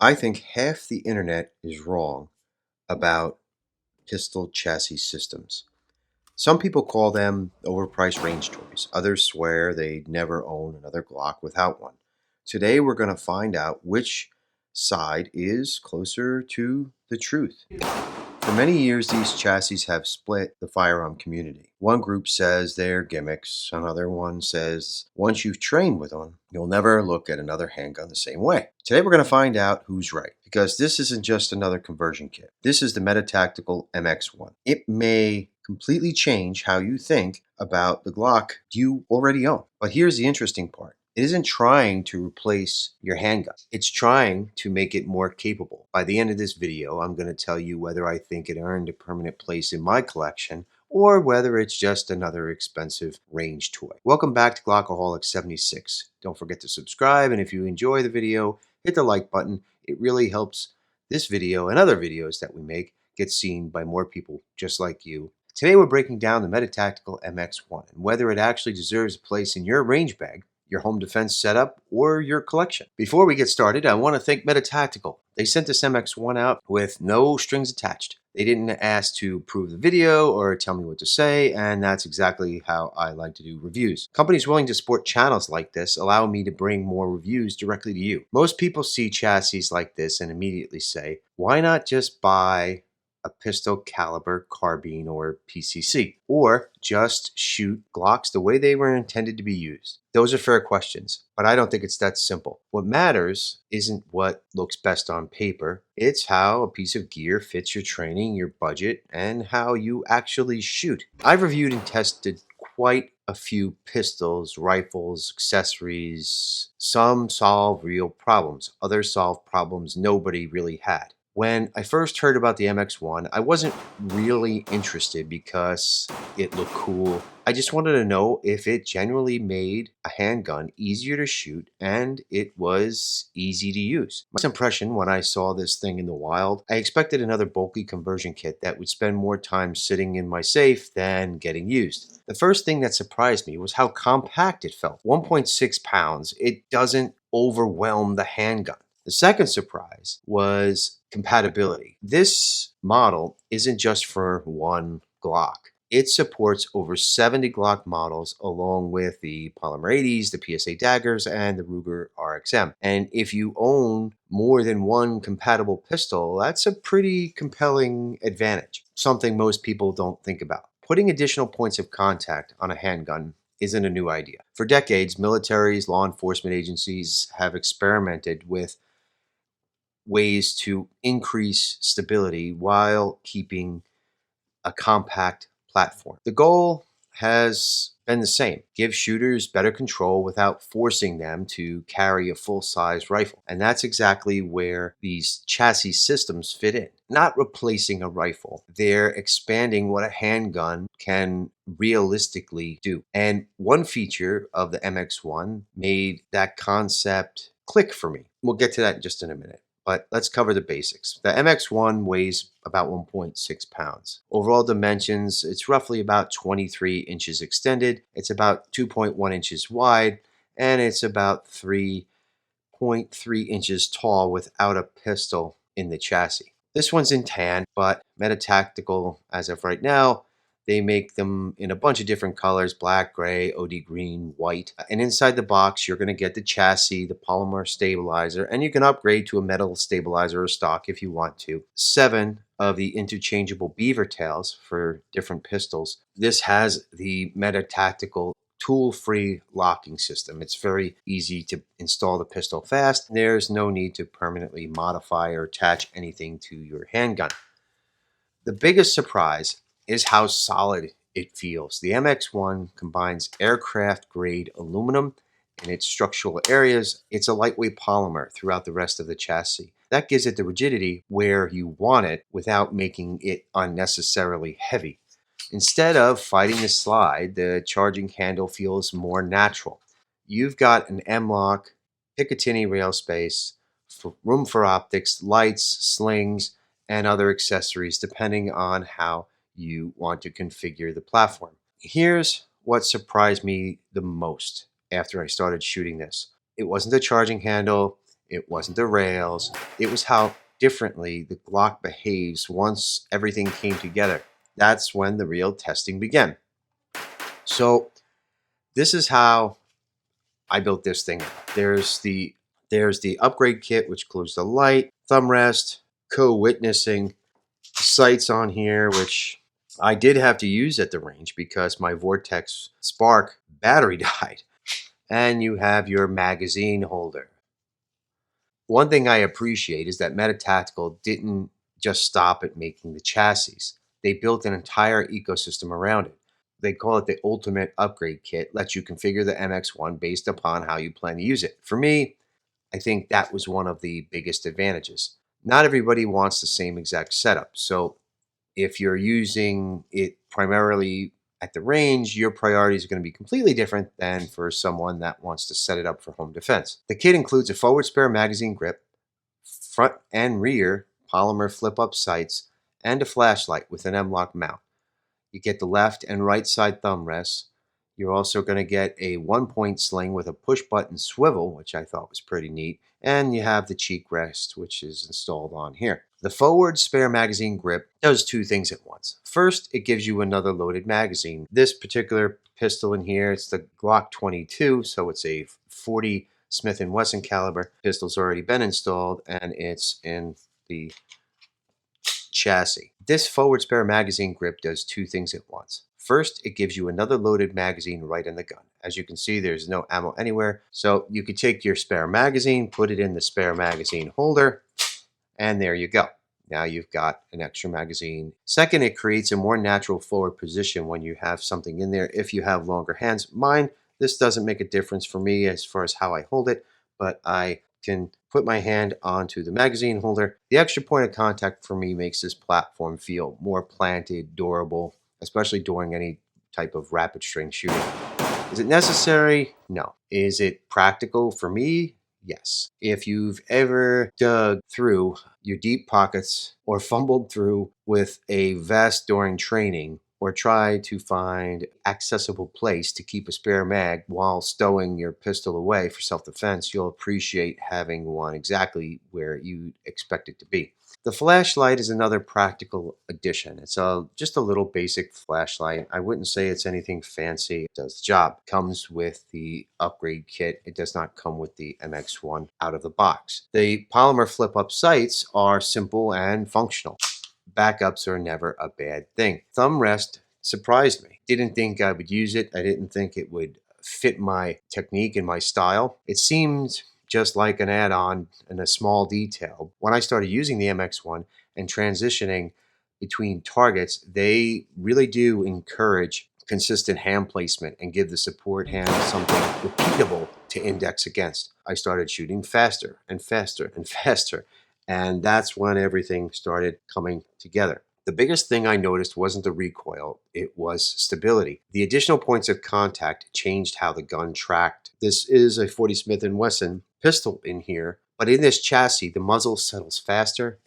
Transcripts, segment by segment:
I think half the internet is wrong about pistol chassis systems. Some people call them overpriced range toys. Others swear they'd never own another Glock without one. Today, we're going to find out which side is closer to the truth. For many years, these chassis have split the firearm community. One group says they're gimmicks, another one says once you've trained with one, you'll never look at another handgun the same way. Today, we're going to find out who's right, because this isn't just another conversion kit. This is the Meta Tactical MX1. It may completely change how you think about the Glock you already own. But here's the interesting part. It isn't trying to replace your handgun. It's trying to make it more capable. By the end of this video, I'm going to tell you whether I think it earned a permanent place in my collection or whether it's just another expensive range toy. Welcome back to Glockaholic76. Don't forget to subscribe, and if you enjoy the video, hit the like button. It really helps this video and other videos that we make get seen by more people just like you. Today we're breaking down the Meta Tactical MX1 and whether it actually deserves a place in your range bag, your home defense setup, or your collection. Before we get started, I want to thank Meta Tactical. They sent this MX1 out with no strings attached. They didn't ask to approve the video or tell me what to say, and that's exactly how I like to do reviews. Companies willing to support channels like this allow me to bring more reviews directly to you. Most people see chassis like this and immediately say, why not just buy a pistol caliber carbine or PCC, or just shoot Glocks the way they were intended to be used? Those are fair questions, but I don't think it's that simple. What matters isn't what looks best on paper. It's how a piece of gear fits your training, your budget, and how you actually shoot. I've reviewed and tested quite a few pistols, rifles, accessories. Some solve real problems. Others solve problems nobody really had. When I first heard about the MX1, I wasn't really interested because it looked cool. I just wanted to know if it genuinely made a handgun easier to shoot and it was easy to use. My impression when I saw this thing in the wild, I expected another bulky conversion kit that would spend more time sitting in my safe than getting used. The first thing that surprised me was how compact it felt. 1.6 pounds. It doesn't overwhelm the handgun. The second surprise was compatibility. This model isn't just for one Glock. It supports over 70 Glock models along with the Polymer 80s, the PSA daggers, and the Ruger RXM. And if you own more than one compatible pistol, that's a pretty compelling advantage, something most people don't think about. Putting additional points of contact on a handgun isn't a new idea. For decades, militaries, law enforcement agencies have experimented with ways to increase stability while keeping a compact platform. The goal has been the same: give shooters better control without forcing them to carry a full-size rifle. And that's exactly where these chassis systems fit in. Not replacing a rifle, they're expanding what a handgun can realistically do. And one feature of the MX1 made that concept click for me. We'll get to that in just in a minute. But let's cover the basics. The MX1 weighs about 1.6 pounds. Overall dimensions, it's roughly about 23 inches extended. It's about 2.1 inches wide, and it's about 3.3 inches tall without a pistol in the chassis. This one's in tan, but Meta Tactical, as of right now, they make them in a bunch of different colors: black, gray, OD green, white. And inside the box, you're going to get the chassis, the polymer stabilizer, and you can upgrade to a metal stabilizer or stock if you want to. 7 of the interchangeable beaver tails for different pistols. This has the Meta Tactical tool-free locking system. It's very easy to install the pistol fast. There's no need to permanently modify or attach anything to your handgun. The biggest surprise is how solid it feels. The MX1 combines aircraft-grade aluminum in its structural areas. It's a lightweight polymer throughout the rest of the chassis. That gives it the rigidity where you want it without making it unnecessarily heavy. Instead of fighting the slide, the charging handle feels more natural. You've got an M-lock, Picatinny rail space, room for optics, lights, slings, and other accessories depending on how you want to configure the platform. Here's what surprised me the most after I started shooting this. It wasn't the charging handle, It wasn't the rails. It was how differently the Glock behaves once everything came together. That's when the real testing began. So this is how I built this thing out. There's the upgrade kit, which includes the light, thumb rest, co-witnessing, sights on here, which I did have to use at the range because my Vortex Spark battery died. And you have your magazine holder. One thing I appreciate is that Meta Tactical didn't just stop at making the chassis. They built an entire ecosystem around it. They call it the Ultimate Upgrade Kit, lets you configure the MX1 based upon how you plan to use it. For me, I think that was one of the biggest advantages. Not everybody wants the same exact setup. So if you're using it primarily at the range, your priorities are going to be completely different than for someone that wants to set it up for home defense. The kit includes a forward spare magazine grip, front and rear polymer flip-up sights, and a flashlight with an M-LOK mount. You get the left and right side thumb rests. You're also going to get a one-point sling with a push-button swivel, which I thought was pretty neat. And you have the cheek rest, which is installed on here. The forward spare magazine grip does two things at once. First, it gives you another loaded magazine. This particular pistol in here, it's the Glock 22, so it's a 40 Smith & Wesson caliber. Pistol's already been installed, and it's in the chassis. This forward spare magazine grip does two things at once. First, it gives you another loaded magazine right in the gun. As you can see, there's no ammo anywhere. So you could take your spare magazine, put it in the spare magazine holder, and there you go. Now you've got an extra magazine. Second, it creates a more natural forward position when you have something in there if you have longer hands. Mine, this doesn't make a difference for me as far as how I hold it, but I can put my hand onto the magazine holder. The extra point of contact for me makes this platform feel more planted, durable, especially during any type of rapid string shooting. Is it necessary? No. Is it practical for me? Yes. If you've ever dug through your deep pockets or fumbled through with a vest during training or tried to find accessible place to keep a spare mag while stowing your pistol away for self-defense, you'll appreciate having one exactly where you expect it to be. The flashlight is another practical addition. It's just a little basic flashlight. I wouldn't say it's anything fancy. It does the job. It comes with the upgrade kit. It does not come with the MX1 out of the box. The polymer flip-up sights are simple and functional. Backups are never a bad thing. Thumb rest surprised me. Didn't think I would use it. I didn't think it would fit my technique and my style. It seemed just like an add-on and a small detail. When I started using the MX1 and transitioning between targets, they really do encourage consistent hand placement and give the support hand something repeatable to index against. I started shooting faster and faster and faster, and that's when everything started coming together. The biggest thing I noticed wasn't the recoil, it was stability. The additional points of contact changed how the gun tracked. This is a 40 Smith & Wesson pistol in here, but in this chassis, the muzzle settles faster.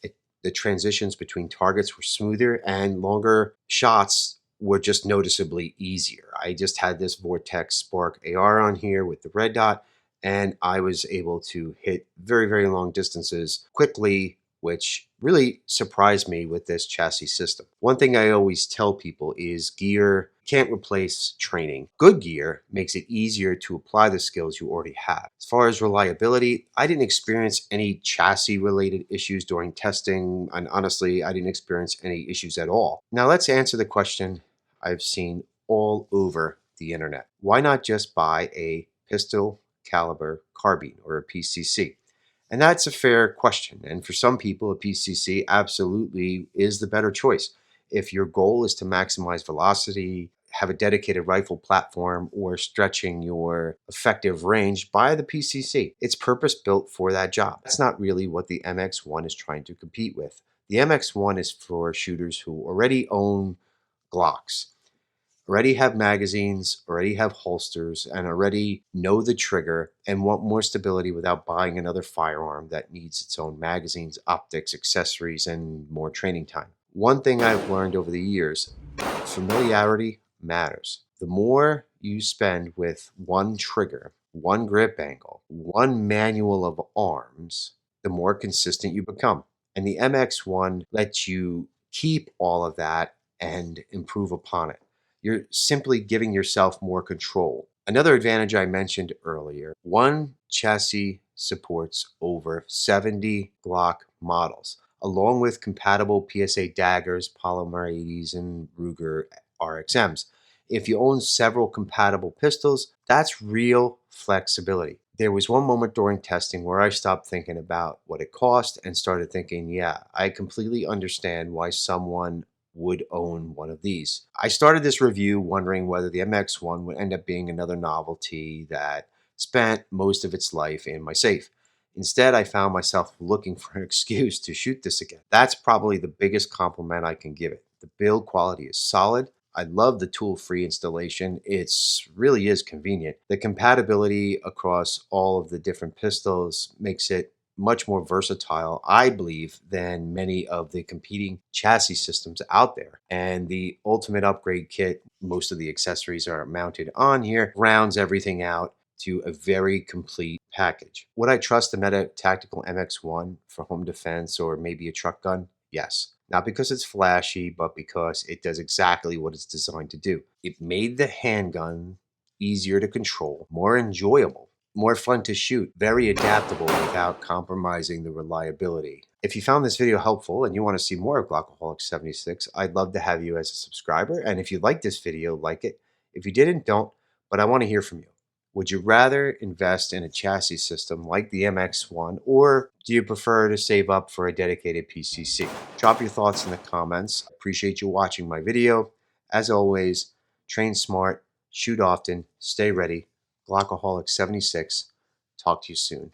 The transitions between targets were smoother, and longer shots were just noticeably easier. I just had this Vortex Spark AR on here with the red dot, and I was able to hit very, very long distances quickly, which really surprised me with this chassis system. One thing I always tell people is gear can't replace training. Good gear makes it easier to apply the skills you already have. As far as reliability, I didn't experience any chassis related issues during testing, and honestly, I didn't experience any issues at all. Now let's answer the question I've seen all over the internet. Why not just buy a pistol caliber carbine or a PCC? And that's a fair question. And for some people, a PCC absolutely is the better choice. If your goal is to maximize velocity, have a dedicated rifle platform, or stretching your effective range, buy the PCC. It's purpose built for that job. That's not really what the MX1 is trying to compete with. The MX1 is for shooters who already own Glocks, already have magazines, already have holsters, and already know the trigger and want more stability without buying another firearm that needs its own magazines, optics, accessories, and more training time. One thing I've learned over the years, familiarity matters. The more you spend with one trigger, one grip angle, one manual of arms, the more consistent you become. And the MX1 lets you keep all of that and improve upon it. You're simply giving yourself more control. Another advantage I mentioned earlier, one chassis supports over 70 Glock models, along with compatible PSA daggers, Polymer 80s, and Ruger RXMs. If you own several compatible pistols, that's real flexibility. There was one moment during testing where I stopped thinking about what it cost and started thinking, yeah, I completely understand why someone would own one of these. I started this review wondering whether the MX1 would end up being another novelty that spent most of its life in my safe. Instead, I found myself looking for an excuse to shoot this again. That's probably the biggest compliment I can give it. The build quality is solid. I love the tool-free installation. It's really is convenient. The compatibility across all of the different pistols makes it much more versatile, I believe, than many of the competing chassis systems out there. And the ultimate upgrade kit, most of the accessories are mounted on here, rounds everything out to a very complete package. Would I trust the Meta Tactical MX1 for home defense or maybe a truck gun? Yes. Not because it's flashy, but because it does exactly what it's designed to do. It made the handgun easier to control, more enjoyable, more fun to shoot, very adaptable without compromising the reliability. If you found this video helpful and you want to see more of Glockaholic 76, I'd love to have you as a subscriber. And if you like this video, like it. If you didn't, don't. But I want to hear from you. Would you rather invest in a chassis system like the MX1, or do you prefer to save up for a dedicated PCC? Drop your thoughts in the comments. Appreciate you watching my video. As always, train smart, shoot often, stay ready. Glockaholic 76. Talk to you soon.